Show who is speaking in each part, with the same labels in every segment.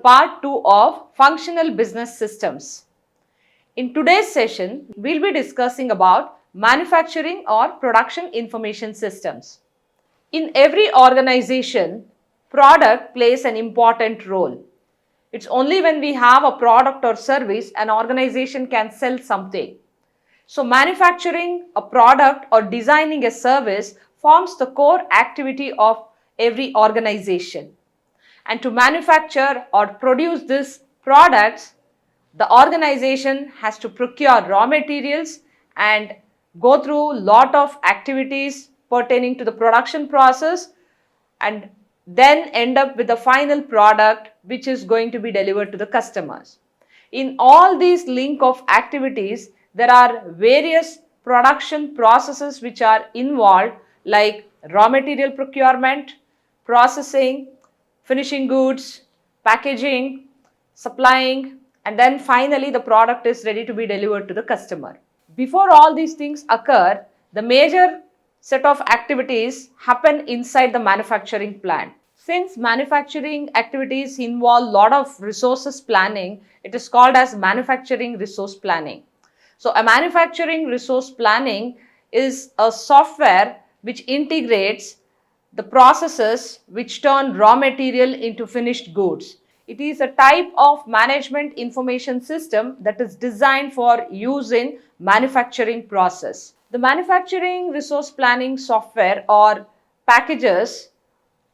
Speaker 1: part 2 of functional business systems. In today's session, we'll be discussing about manufacturing or production information systems. In every organization, product plays an important role. It's only when we have a product or service an organization can sell something. So manufacturing a product or designing a service forms the core activity of every organization. And to manufacture or produce these products, the organization has to procure raw materials and go through lot of activities pertaining to the production process and then end up with the final product which is going to be delivered to the customers. In all these link of activities, there are various production processes which are involved, like raw material procurement, processing, finishing goods, packaging, supplying, and then finally the product is ready to be delivered to the customer. Before all these things occur, the major set of activities happen inside the manufacturing plant. Since manufacturing activities involve a lot of resources planning, it is called as manufacturing resource planning. So a manufacturing resource planning is a software which integrates the processes which turn raw material into finished goods. It is a type of management information system that is designed for use in manufacturing process. The manufacturing resource planning software or packages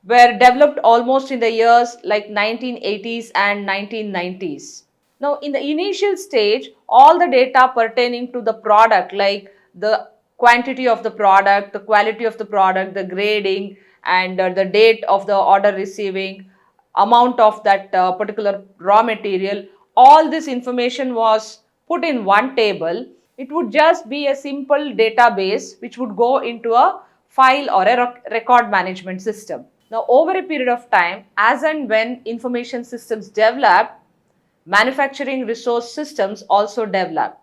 Speaker 1: were developed almost in the years like 1980s and 1990s. Now, in the initial stage, all the data pertaining to the product, like the quantity of the product, the quality of the product, the grading, and the date of the order receiving, amount of that particular raw material, all this information was put in one table. It would just be a simple database which would go into a file or a record management system. Now, over a period of time, as and when information systems developed, manufacturing resource systems also developed.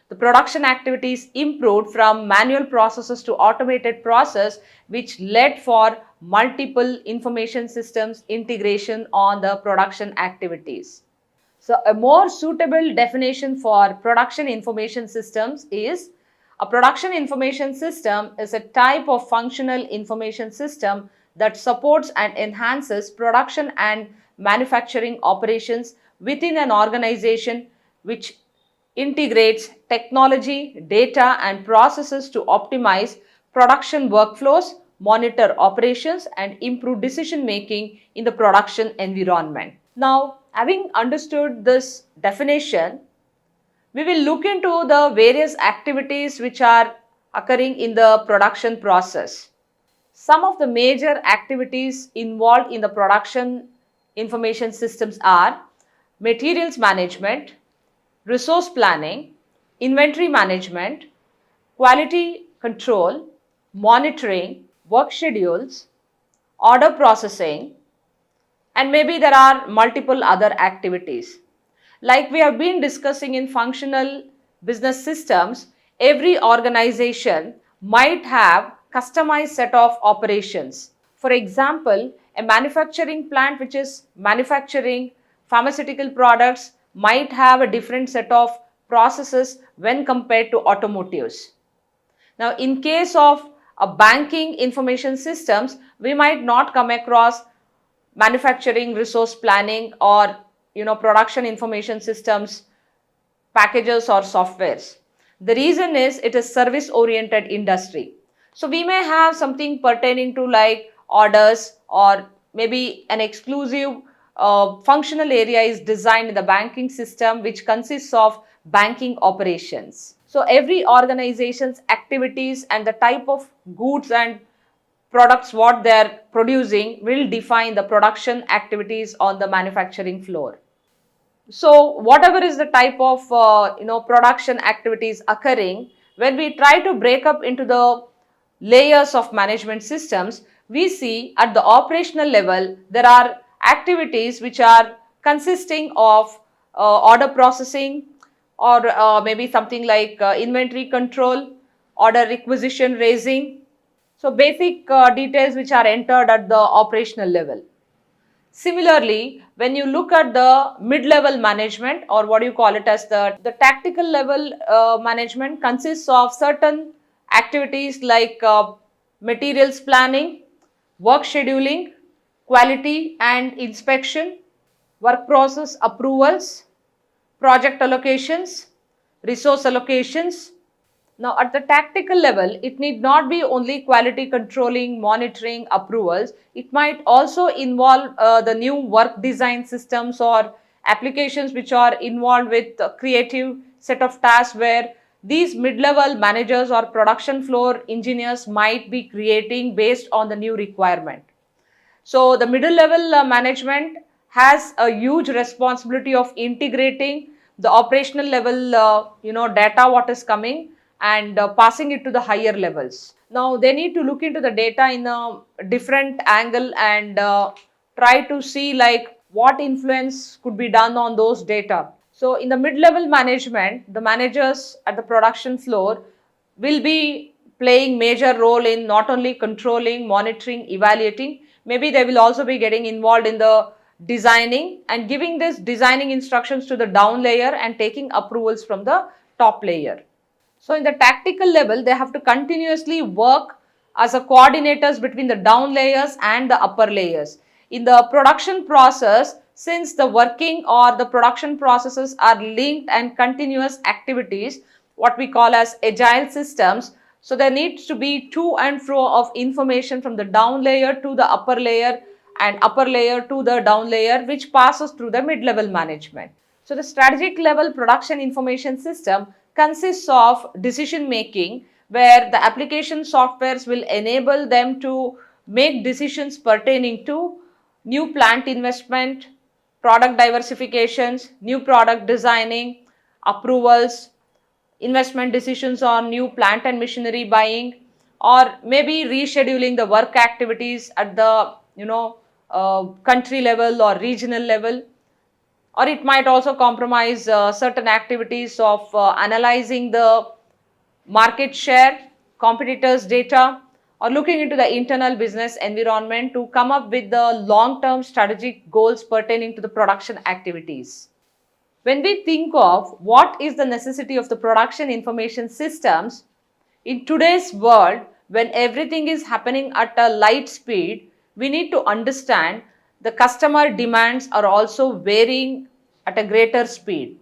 Speaker 1: The production activities improved from manual processes to automated process, which led for multiple information systems integration on the production activities. So a more suitable definition for production information systems is a production information system is a type of functional information system that supports and enhances production and manufacturing operations within an organization, which integrates technology, data, and processes to optimize production workflows, monitor operations, and improve decision making in the production environment. Now, having understood this definition, we will look into the various activities which are occurring in the production process. Some of the major activities involved in the production information systems are materials management, resource planning, inventory management, quality control, monitoring, work schedules, order processing, and maybe there are multiple other activities. Like we have been discussing in functional business systems, every organization might have customized set of operations. For example, a manufacturing plant which is manufacturing pharmaceutical products might have a different set of processes when compared to automotives. Now, in case of a banking information systems, we might not come across manufacturing resource planning or production information systems packages or softwares. The reason is it is service oriented industry. So we may have something pertaining to like orders, or maybe an exclusive functional area is designed in the banking system which consists of banking operations. So every organization's activities and the type of goods and products what they are producing will define the production activities on the manufacturing floor. So whatever is the type of production activities occurring, when we try to break up into the layers of management systems, we see at the operational level there are activities which are consisting of order processing, or maybe something like inventory control, order requisition raising. So basic details which are entered at the operational level. Similarly, when you look at the mid-level management, or what you call it as the tactical level management, consists of certain activities like materials planning, work scheduling, quality and inspection, work process approvals, project allocations, resource allocations. Now, at the tactical level, it need not be only quality controlling, monitoring, approvals. It might also involve the new work design systems or applications which are involved with a creative set of tasks where these mid-level managers or production floor engineers might be creating based on the new requirement. So the middle level management has a huge responsibility of integrating the operational level, data what is coming and passing it to the higher levels. Now they need to look into the data in a different angle and try to see like what influence could be done on those data. So in the mid-level management, the managers at the production floor will be playing major role in not only controlling, monitoring, evaluating, maybe they will also be getting involved in the designing and giving this designing instructions to the down layer and taking approvals from the top layer. So in the tactical level, they have to continuously work as a coordinators between the down layers and the upper layers. In the production process, since the working or the production processes are linked and continuous activities, what we call as agile systems, so there needs to be to and fro of information from the down layer to the upper layer and upper layer to the down layer, which passes through the mid-level management. So the strategic level production information system consists of decision making where the application softwares will enable them to make decisions pertaining to new plant investment, product diversifications, new product designing, approvals, investment decisions on new plant and machinery buying, or maybe rescheduling the work activities at the country level or regional level, or it might also compromise certain activities of analyzing the market share, competitors data, or looking into the internal business environment to come up with the long term strategic goals pertaining to the production activities. When we think of what is the necessity of the production information systems, in today's world, when everything is happening at a light speed, we need to understand the customer demands are also varying at a greater speed.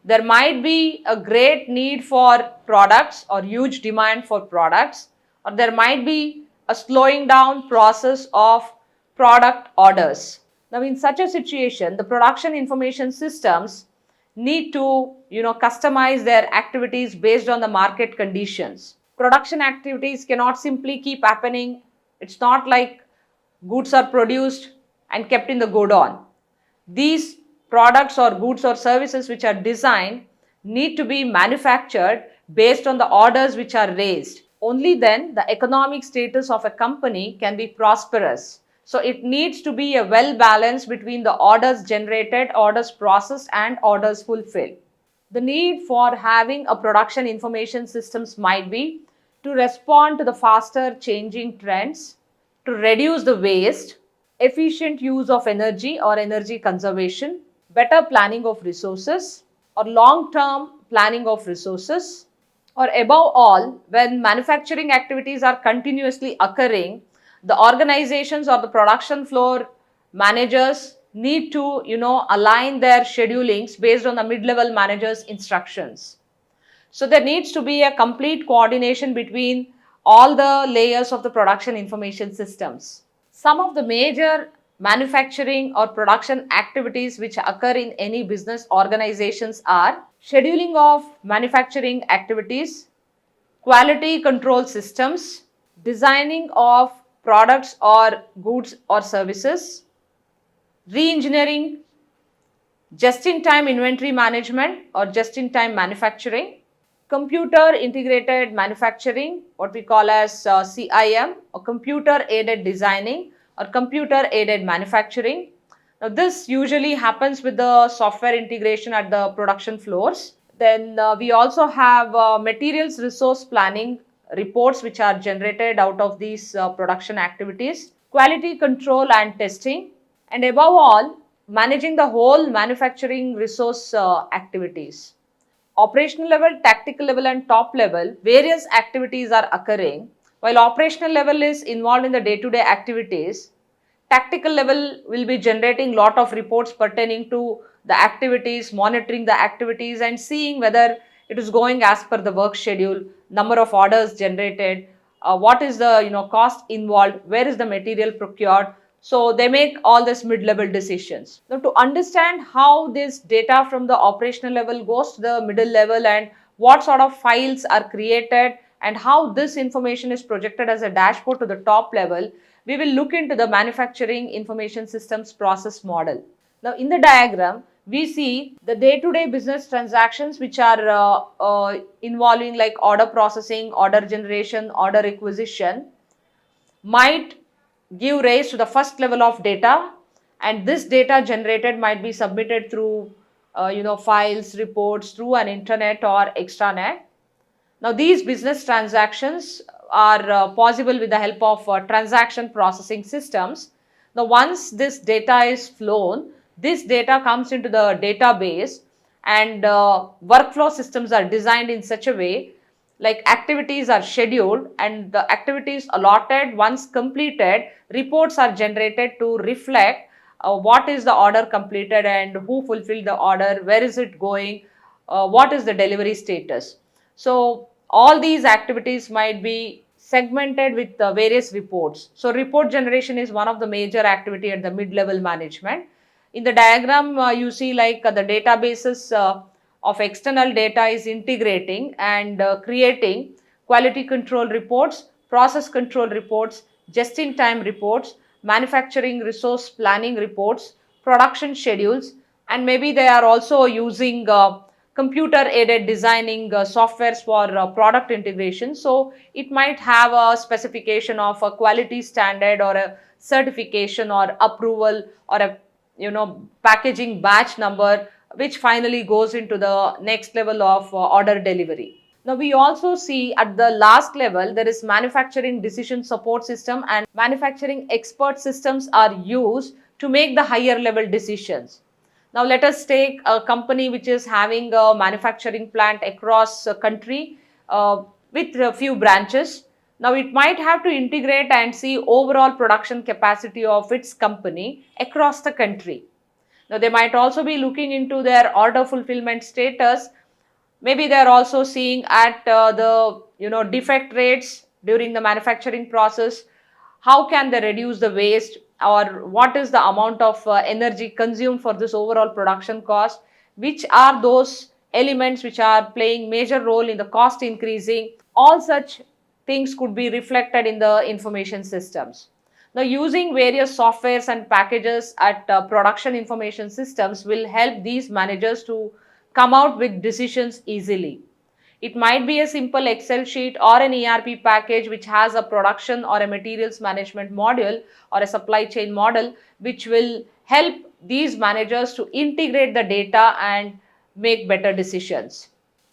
Speaker 1: There might be a great need for products or huge demand for products, or there might be a slowing down process of product orders. Now, in such a situation, the production information systems need to customize their activities based on the market conditions. Production activities cannot simply keep happening. It's not like goods are produced and kept in the godown. These products or goods or services which are designed need to be manufactured based on the orders which are raised. Only then the economic status of a company can be prosperous. So it needs to be a well balance between the orders generated, orders processed and orders fulfilled. The need for having a production information systems might be to respond to the faster changing trends, to reduce the waste, efficient use of energy or energy conservation, better planning of resources or long-term planning of resources, or above all, when manufacturing activities are continuously occurring, the organizations or the production floor managers need to align their schedulings based on the mid-level managers instructions. So there needs to be a complete coordination between all the layers of the production information systems. Some of the major manufacturing or production activities which occur in any business organizations are scheduling of manufacturing activities, quality control systems, designing of products or goods or services, re-engineering, just-in-time inventory management or just-in-time manufacturing, computer integrated manufacturing, what we call as CIM, or computer aided designing or computer aided manufacturing. Now this usually happens with the software integration at the production floors. Then we also have materials resource planning reports which are generated out of these production activities, quality control and testing, and above all, managing the whole manufacturing resource activities. Operational level, tactical level and top level, various activities are occurring. While operational level is involved in the day-to-day activities, tactical level will be generating lot of reports pertaining to the activities, monitoring the activities and seeing whether it is going as per the work schedule, number of orders generated, what is the cost involved, where is the material procured. So they make all this mid-level decisions. Now to understand how this data from the operational level goes to the middle level and what sort of files are created and how this information is projected as a dashboard to the top level, we will look into the manufacturing information systems process model. Now in the diagram, we see the day-to-day business transactions which are involving like order processing, order generation, order acquisition might give rise to the first level of data, and this data generated might be submitted through files, reports through an internet or extranet. Now these business transactions are possible with the help of transaction processing systems. Now once this data is flown, this data comes into the database, and workflow systems are designed in such a way like activities are scheduled, and the activities allotted once completed, reports are generated to reflect what is the order completed and who fulfilled the order, where is it going, what is the delivery status. So all these activities might be segmented with various reports. So report generation is one of the major activity at the mid-level management. In the diagram, you see like the databases of external data is integrating and creating quality control reports, process control reports, just-in-time reports, manufacturing resource planning reports, production schedules, and maybe they are also using computer aided designing softwares for product integration. So it might have a specification of a quality standard or a certification or approval or a packaging batch number, which finally goes into the next level of order delivery. Now we also see at the last level there is manufacturing decision support system, and manufacturing expert systems are used to make the higher level decisions. Now let us take a company which is having a manufacturing plant across a country with a few branches. Now it might have to integrate and see overall production capacity of its company across the country. Now they might also be looking into their order fulfillment status. Maybe they are also seeing at the defect rates during the manufacturing process. How can they reduce the waste, or what is the amount of energy consumed for this overall production cost? Which are those elements which are playing major role in the cost increasing? All such things could be reflected in the information systems. Now using various softwares and packages at production information systems will help these managers to come out with decisions easily. It might be a simple Excel sheet or an ERP package which has a production or a materials management module or a supply chain model, which will help these managers to integrate the data and make better decisions.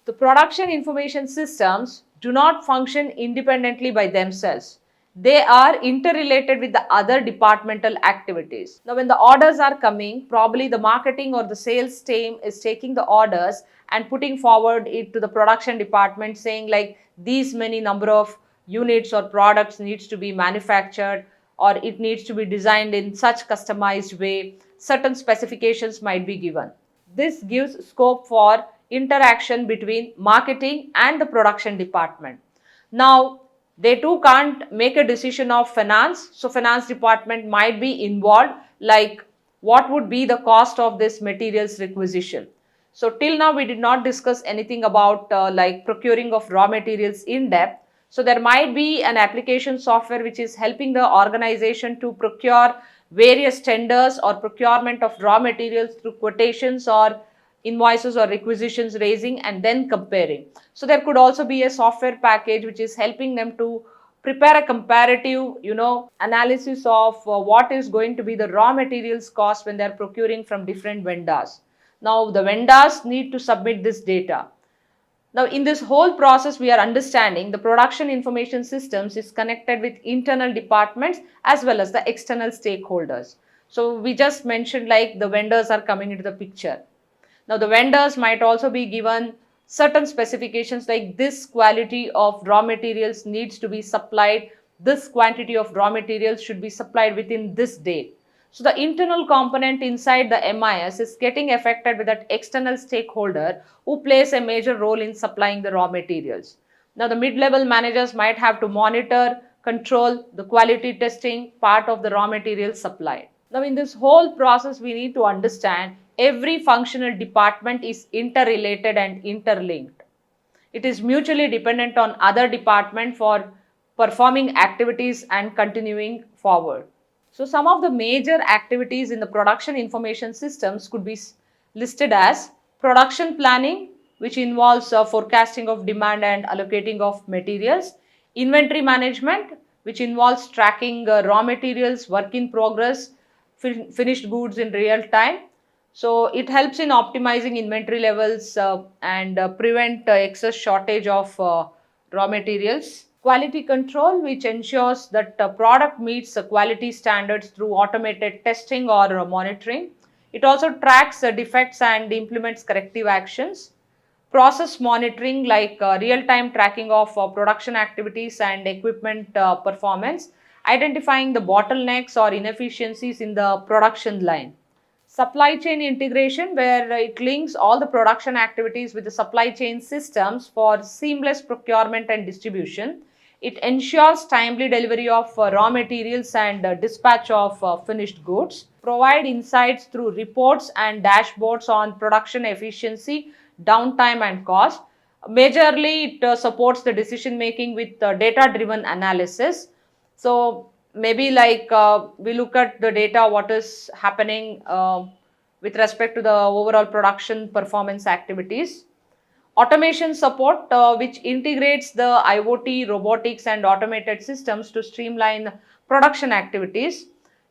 Speaker 1: The production information systems do not function independently by themselves. They are interrelated with the other departmental activities. Now, when the orders are coming, probably the marketing or the sales team is taking the orders and putting forward it to the production department, saying like these many number of units or products needs to be manufactured, or it needs to be designed in such customized way. Certain specifications might be given. This gives scope for interaction between marketing and the production department. Now, they too can't make a decision of finance, so finance department might be involved, like what would be the cost of this materials requisition. So till now we did not discuss anything about like procuring of raw materials in depth. So there might be an application software which is helping the organization to procure various tenders or procurement of raw materials through quotations or invoices or requisitions raising and then comparing. So there could also be a software package which is helping them to prepare a comparative analysis of what is going to be the raw materials cost when they are procuring from different vendors. Now the vendors need to submit this data. Now, in this whole process, we are understanding the production information systems is connected with internal departments as well as the external stakeholders. So we just mentioned like the vendors are coming into the picture. Now the vendors might also be given certain specifications like this quality of raw materials needs to be supplied, this quantity of raw materials should be supplied within this date. So the internal component inside the MIS is getting affected with that external stakeholder who plays a major role in supplying the raw materials. Now the mid-level managers might have to monitor, control the quality testing part of the raw materials supplied. Now in this whole process we need to understand every functional department is interrelated and interlinked. It is mutually dependent on other department for performing activities and continuing forward. So some of the major activities in the production information systems could be listed as production planning, which involves forecasting of demand and allocating of materials, inventory management, which involves tracking raw materials, work in progress, finished goods in real time. So it helps in optimizing inventory levels and prevent excess shortage of raw materials. Quality control, which ensures that the product meets the quality standards through automated testing or monitoring. It also tracks the defects and implements corrective actions. Process monitoring, like real-time tracking of production activities and equipment performance, identifying the bottlenecks or inefficiencies in the production line. Supply chain integration, where it links all the production activities with the supply chain systems for seamless procurement and distribution. It ensures timely delivery of raw materials and dispatch of finished goods. Provide insights through reports and dashboards on production efficiency, downtime and cost. Majorly, it supports the decision making with data driven analysis. So maybe like we look at the data, what is happening with respect to the overall production performance activities. Automation support, which integrates the IoT, robotics and automated systems to streamline production activities.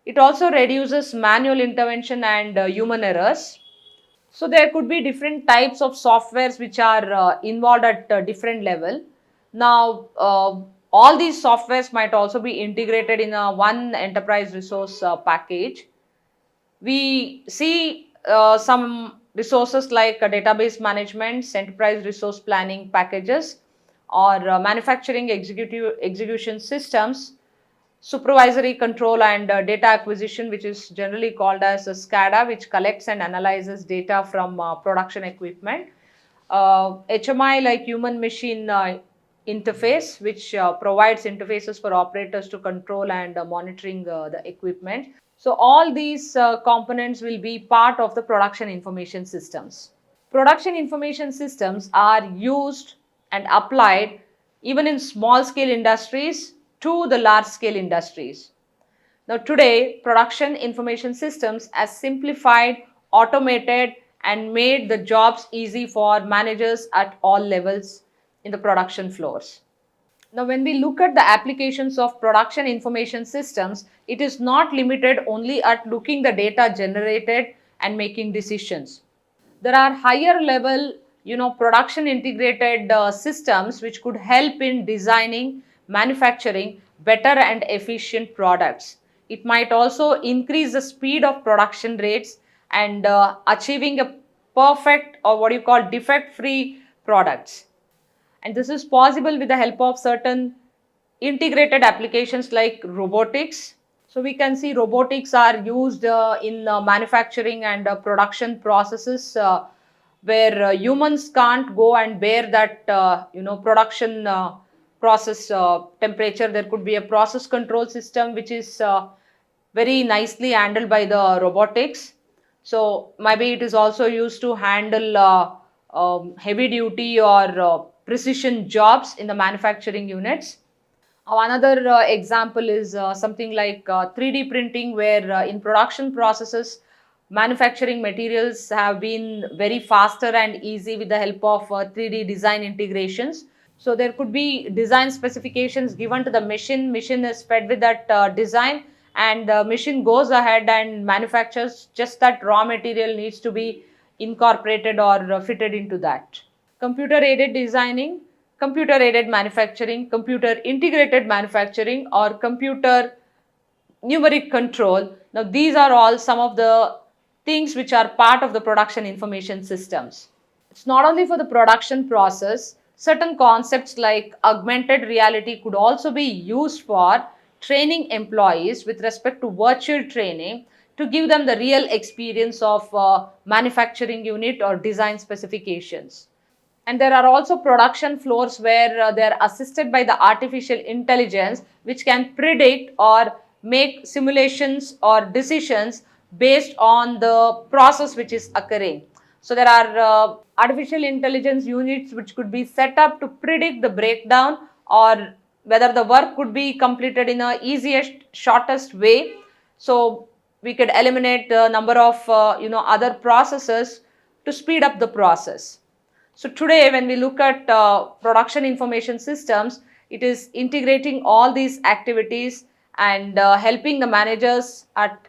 Speaker 1: It also reduces manual intervention and human errors. So there could be different types of softwares which are involved at different level. Now, all these softwares might also be integrated in a one enterprise resource package. We see some resources like database management, enterprise resource planning packages, or manufacturing execution systems, supervisory control and data acquisition, which is generally called as a SCADA, which collects and analyzes data from production equipment. HMI, like human machine interface, which provides interfaces for operators to control and monitoring the equipment. So all these components will be part of the production information systems. Production information systems are used and applied even in small scale industries to the large scale industries. Now today, production information systems has simplified, automated and made the jobs easy for managers at all levels in the production floors. Now, when we look at the applications of production information systems, it is not limited only at looking the data generated and making decisions. There are higher level, production integrated systems which could help in designing, manufacturing better and efficient products. It might also increase the speed of production rates and achieving a perfect, or what you call defect free products. And this is possible with the help of certain integrated applications like robotics. So we can see robotics are used in manufacturing and production processes where humans can't go and bear that production process temperature. There could be a process control system which is very nicely handled by the robotics. So maybe it is also used to handle heavy duty or precision jobs in the manufacturing units. Another example is something like 3D printing, where in production processes, manufacturing materials have been very faster and easy with the help of 3D design integrations. So there could be design specifications given to the machine. Machine is fed with that design, and the machine goes ahead and manufactures just that raw material needs to be incorporated or fitted into that. Computer aided designing, computer aided manufacturing, computer integrated manufacturing, or computer numeric control. Now, these are all some of the things which are part of the production information systems. It's not only for the production process, certain concepts like augmented reality could also be used for training employees with respect to virtual training to give them the real experience of manufacturing unit or design specifications. And there are also production floors where they are assisted by the artificial intelligence, which can predict or make simulations or decisions based on the process which is occurring. So there are artificial intelligence units which could be set up to predict the breakdown or whether the work could be completed in a easiest, shortest way. So we could eliminate the number of other processes to speed up the process. So today when we look at production information systems, it is integrating all these activities and helping the managers at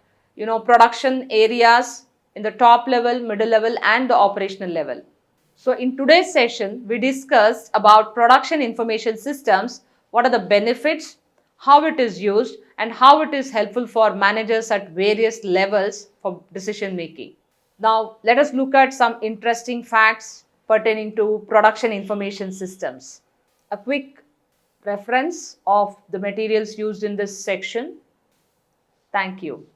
Speaker 1: production areas in the top level, middle level and the operational level. So in today's session, we discussed about production information systems, what are the benefits, how it is used and how it is helpful for managers at various levels for decision making. Now, let us look at some interesting facts pertaining to production information systems. A quick reference of the materials used in this section. Thank you.